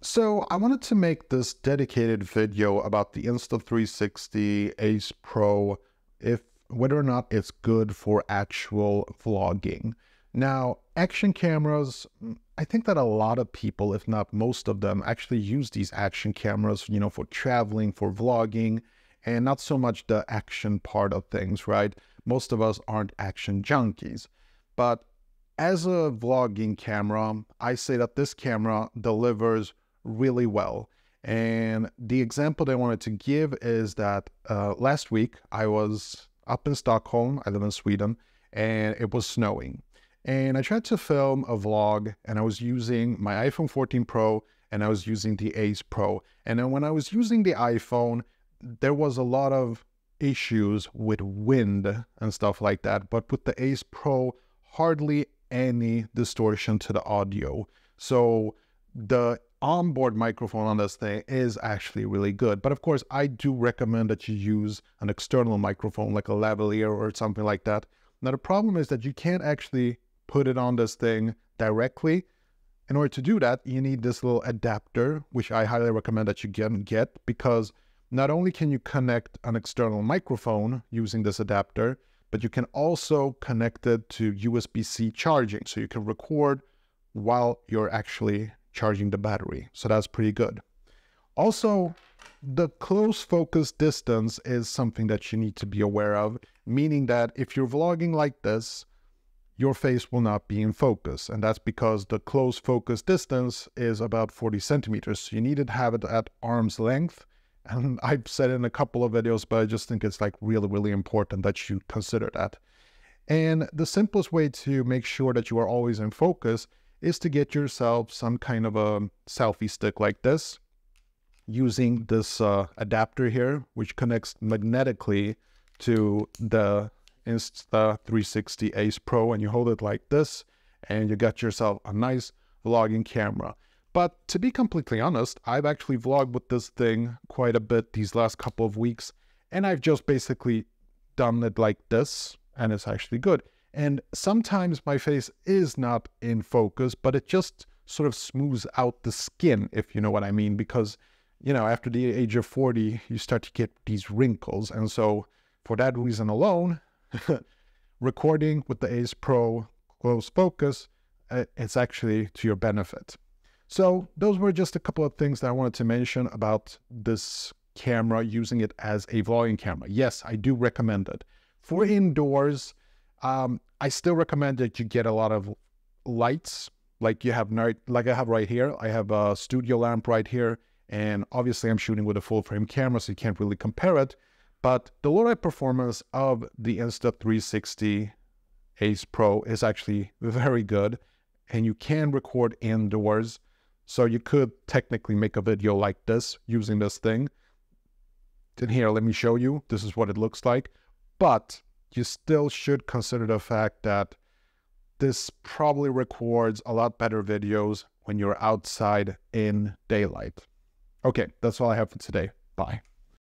So I wanted to make this dedicated video about the Insta360 Ace Pro, whether or not it's good for actual vlogging. Now, action cameras, I think that a lot of people, if not most of them, actually use these action cameras, for traveling, for vlogging, and not so much the action part of things, right? Most of us aren't action junkies. But as a vlogging camera, I say that this camera delivers really well. And the example that I wanted to give is that last week I was up in Stockholm, I live in Sweden, and it was snowing. And I tried to film a vlog, and I was using my iPhone 14 Pro, and I was using the Ace Pro. And then when I was using the iPhone, there was a lot of issues with wind and stuff like that. But with the Ace Pro, hardly any distortion to the audio. So the onboard microphone on this thing is actually really good. But of course, I do recommend that you use an external microphone like a lavalier or something like that. Now, the problem is that you can't actually put it on this thing directly. In order to do that, you need this little adapter, which I highly recommend that you get, because not only can you connect an external microphone using this adapter, but you can also connect it to USB-C charging. So you can record while you're actually charging the battery. So that's pretty good. Also, the close focus distance is something that you need to be aware of, meaning that if you're vlogging like this, your face will not be in focus. And that's because the close focus distance is about 40 centimeters. So you need to have it at arm's length. And I've said it in a couple of videos, but I just think it's like really, really important that you consider that. And the simplest way to make sure that you are always in focus is to get yourself some kind of a selfie stick like this, using this adapter here, which connects magnetically to the Insta360 Ace Pro, and you hold it like this, and you got yourself a nice vlogging camera. But to be completely honest, I've actually vlogged with this thing quite a bit these last couple of weeks, and I've just basically done it like this, and it's actually good. And sometimes my face is not in focus, but it just sort of smooths out the skin, if you know what I mean, because, after the age of 40, you start to get these wrinkles. And so for that reason alone, recording with the Ace Pro close focus, it's actually to your benefit. So those were just a couple of things that I wanted to mention about this camera, using it as a vlogging camera. Yes, I do recommend it. For indoors, I still recommend that you get a lot of lights, like I have right here. I have a studio lamp right here, and obviously I'm shooting with a full frame camera, so you can't really compare it. But the low light performance of the Insta360 Ace Pro is actually very good, and you can record indoors. So you could technically make a video like this using this thing. And here, let me show you. This is what it looks like. But you still should consider the fact that this probably records a lot better videos when you're outside in daylight. Okay, that's all I have for today. Bye.